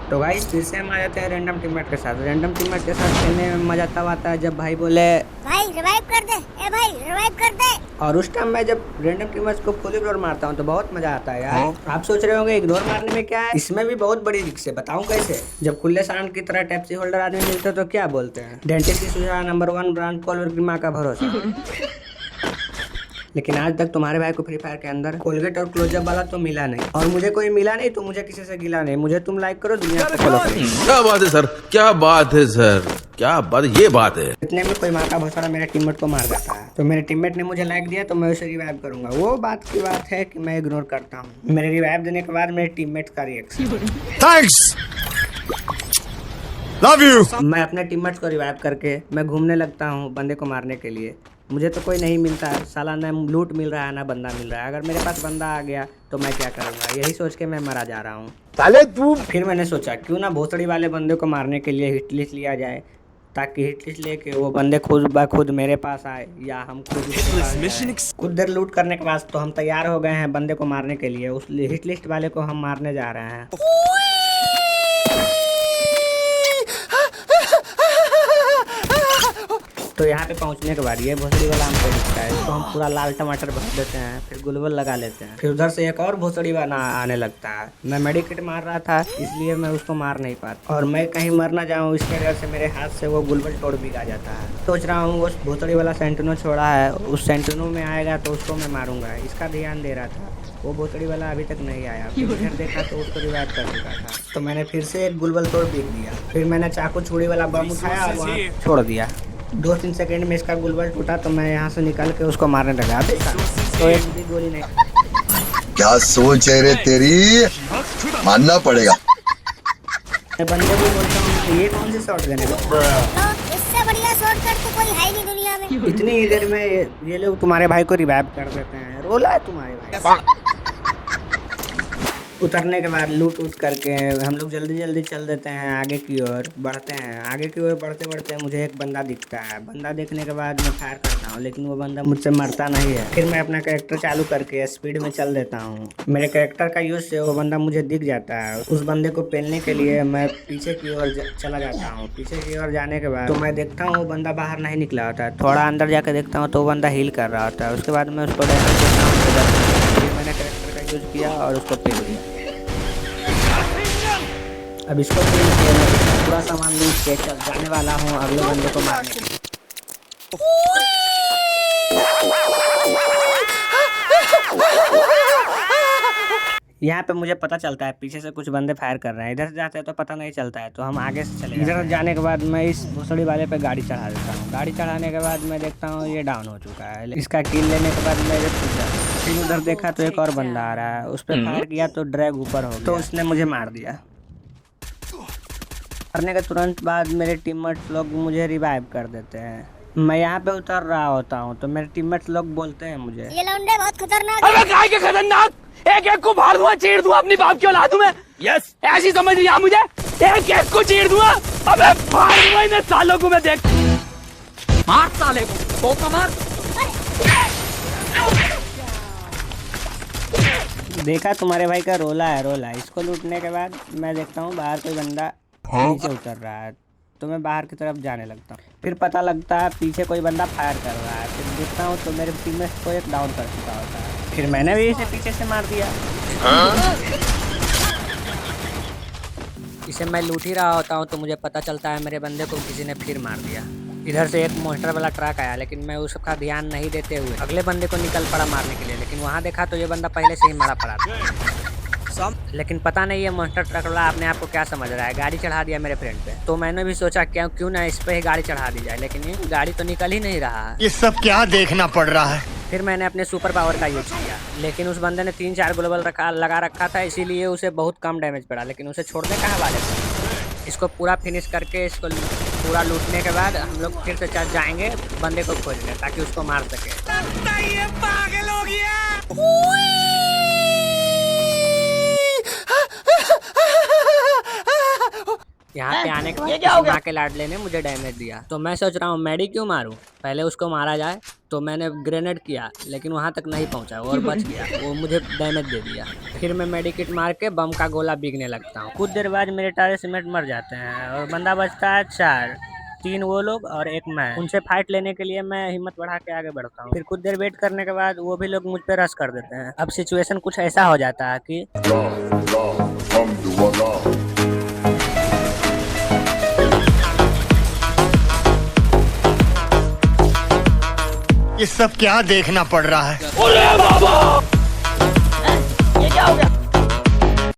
तो गाइस फिर से हम आ जाते हैं रैंडम टीममेट के साथ। रैंडम टीममेट के साथ खेलने में मजा तब आता है जब भाई बोले भाई रिवाइव कर दे, ए भाई रिवाइव कर दे। और उस टाइम मैं जब रैंडम टीममेट्स को फुल इग्नोर मारता हूँ तो बहुत मजा आता है यार। आप सोच रहे होंगे इग्नोर मारने में क्या है, इसमें भी बहुत बड़ी रिस्क है। बताऊं कैसे? जब खुले सांड की तरह टैप्सी होल्डर आदमी मिलते तो क्या बोलते हैं, डेंटिस्ट की सुझाव नंबर 1 ब्रांड कॉलर की माँ का भरोसा। लेकिन आज तक तुम्हारे भाई को फ्री फायर के अंदर कोलगेट और क्लोजअप वाला तो मिला नहीं, और मुझे कोई मिला नहीं तो मुझे किसी से गिला नहीं। मुझे तुम लाइक करो, दुनिया को फॉलो करो। क्या बात है सर, क्या बात है सर, क्या बात, ये बात है। इतने में कोई माँ का भोसड़ा मेरे टीममेट को मार देता है, तो मेरे टीममेट ने मुझे लाइक दिया तो मैं उसे रिवाइव करूंगा। वो बात की बात है कि मैं इग्नोर करता हूँ। मेरे रिवाइव देने के बाद मेरे टीममेट का रिएक्शन, थैंक्स, लव यू। मैं अपने टीममेट्स को रिवाइव करके मैं घूमने लगता हूँ बंदे को मारने के लिए। मुझे तो कोई नहीं मिलता है साला, ना लूट मिल रहा है ना बंदा मिल रहा है। अगर मेरे पास बंदा आ गया तो मैं क्या करूँगा, यही सोच के मैं मरा जा रहा हूँ। साले तू फिर मैंने सोचा क्यों ना भोसड़ी वाले बंदे को मारने के लिए हिट लिस्ट लिया जाए, ताकि हिट लिस्ट लेके वो बंदे खुद ब खुद मेरे पास आए या हम खुद उसके पास जाएं। कुछ देर लूट करने के बाद तो हम तैयार हो गए हैं बंदे को मारने के लिए। उस हिट लिस्ट वाले को हम मारने जा रहे हैं। तो यहाँ पे पहुँचने के बाद ये भोसड़ी वाला हमको दिखता है, तो हम पूरा लाल टमाटर भर देते हैं, फिर गुलबल लगा लेते हैं। फिर उधर से एक और भोसड़ी वाला आने लगता है। मैं मेडिकेट मार रहा था इसलिए मैं उसको मार नहीं पाता, और मैं कहीं मर ना जाऊँ इसके डर से मेरे हाथ से वो गुलबल तोड़ भी आ जाता है। सोच रहा हूँ वो भोसड़ी वाला सेंटिनो छोड़ा है, उस सेंटिनो में आएगा तो उसको मैं मारूंगा, इसका ध्यान दे रहा था। वो भोसड़ी वाला अभी तक नहीं आया, फिर देखा तो उसको रिवाइव कर चुका था। तो मैंने फिर से एक गुलबल तोड़ पीट दिया। फिर मैंने चाकू छुरी वाला बम उठाया और वहाँ छोड़ दिया। 2-3 सेकंड में इसका गुलबल टूटा तो मैं यहाँ से निकल के उसको मारने लगा। देखा तो एक भी गोली नहीं। क्या सोच है रे तेरी, मानना पड़ेगा। मैं बंदे को बोलता हूँ ये कौन सी शॉट गन है, तो इससे बढ़िया शॉर्टकट तो कोई है ही नहीं दुनिया में। इतनी ही देर में ये लोग तुम्हारे भाई को रिवाइव कर देते हैं। रोला है तुम्हारे भाई। उतरने के बाद लूट उट करके हम लोग जल्दी जल्दी चल देते हैं आगे की ओर बढ़ते हैं। आगे की ओर बढ़ते बढ़ते मुझे एक बंदा दिखता है। बंदा देखने के बाद मैं फायर करता हूँ, लेकिन वो बंदा मुझसे मरता नहीं है। फिर मैं अपना कैरेक्टर चालू करके स्पीड में चल देता हूँ। मेरे कैरेक्टर का यूज से वो बंदा मुझे दिख जाता है। उस बंदे को पेलने के लिए मैं पीछे की ओर चला जाता हूँ। पीछे की ओर जाने के बाद तो मैं देखता हूँ वो बंदा बाहर नहीं निकला होता है। थोड़ा अंदर जाकर देखता हूँ तो वो बंदा हील कर रहा होता है। उसके बाद मैं उसको डैमेज देता हूँ। फिर मैंने कैरेक्टर का यूज किया और उसको पेल दिया। अब इसको पूरा सामान लूट के चल जाने वाला हूँ अगले बंदे को मारने। यहाँ पे मुझे पता चलता है पीछे से कुछ बंदे फायर कर रहे हैं। इधर से जाते हैं तो पता नहीं चलता है, तो हम आगे से चले। इधर जाने के बाद मैं इस भोसड़ी वाले पे गाड़ी चढ़ा देता हूँ। गाड़ी चढ़ाने के बाद मैं देखता हूँ ये डाउन हो चुका है। इसका किल लेने के बाद मैं फिर उधर देखा तो एक और बंदा आ रहा है। उस पर फायर किया तो ड्रैग ऊपर हो गया, तो उसने मुझे मार दिया। करने के तुरंत बाद मेरे टीममेट्स लोग मुझे रिवाइव कर देते हैं। मैं यहाँ पे उतर रहा होता हूँ तो मेरे टीममेट्स लोग बोलते हैं मुझे, ये लौंडे बहुत खतरनाक है। अबे काय के खतरनाक, एक एक को फाड़ दूंगा, चीर दूंगा, अपनी बाप की औलाद हूं मैं। यस, ऐसी समझ लिया मुझे, एक एक को चीर दूंगा। अबे फाड़ दूंगा इन सालों को मैं। देख मार साले को मार। देखा तुम्हारे भाई का रोला है। इसको लूटने के बाद मैं देखता हूँ बाहर कोई बंदा नीचे उतर रहा है, तो मैं बाहर की तरफ जाने लगता हूँ। फिर पता लगता है पीछे कोई बंदा फायर कर रहा है। फिर देखता हूँ तो मेरे टीममेट को एक डाउन कर चुका होता है। फिर मैंने भी इसे पीछे से मार दिया। इसे मैं लूट ही रहा होता हूँ तो मुझे पता चलता है मेरे बंदे को किसी ने फिर मार दिया। इधर से एक मॉन्स्टर वाला ट्रक आया, लेकिन मैं उसका ध्यान नहीं देते हुए अगले बंदे को निकल पड़ा मारने के लिए। लेकिन वहाँ देखा तो ये बंदा पहले से ही मारा पड़ा था। लेकिन पता नहीं ये मॉन्स्टर ट्रक वाला अपने आप को क्या समझ रहा है, गाड़ी चढ़ा दिया मेरे फ्रेंड पे। तो मैंने भी सोचा क्यों ना इस पे ही गाड़ी चढ़ा दी जाए, लेकिन ये गाड़ी तो निकल ही नहीं रहा है। ये सब क्या देखना पड़ रहा है। फिर मैंने अपने सुपर पावर का यूज किया, लेकिन उस बंदे ने 3-4 ग्लोबल लगा रखा था, इसीलिए उसे बहुत कम डैमेज पड़ा। लेकिन उसे छोड़ने कहाँ वाले थे। इसको पूरा फिनिश करके इसको पूरा लूटने के बाद हम लोग फिर से चल जाएंगे बंदे को खोजने, ताकि उसको मार सके। यहाँ पे आने के बाद माँ के लाडले ने मुझे डैमेज दिया, तो मैं सोच रहा हूँ मेडी क्यों मारूं, पहले उसको मारा जाए। तो मैंने ग्रेनेड किया, लेकिन वहाँ तक नहीं पहुँचा और बच गया। वो मुझे डैमेज दे दिया। फिर मैं मेडिकेट मार के बम का गोला बिकने लगता हूँ। कुछ देर बाद मेरे टारे सीमेंट मर जाते हैं और बंदा बचता है 4, 3 वो लोग और 1 मैं। उनसे फाइट लेने के लिए मैं हिम्मत बढ़ा के आगे बढ़ता हूँ। फिर कुछ देर वेट करने के बाद वो भी लोग मुझ पे रश कर देते हैं। अब सिचुएशन कुछ ऐसा हो जाता है कि ये सब क्या देखना पड़ रहा है। अरे बाबा, ये क्या हो गया?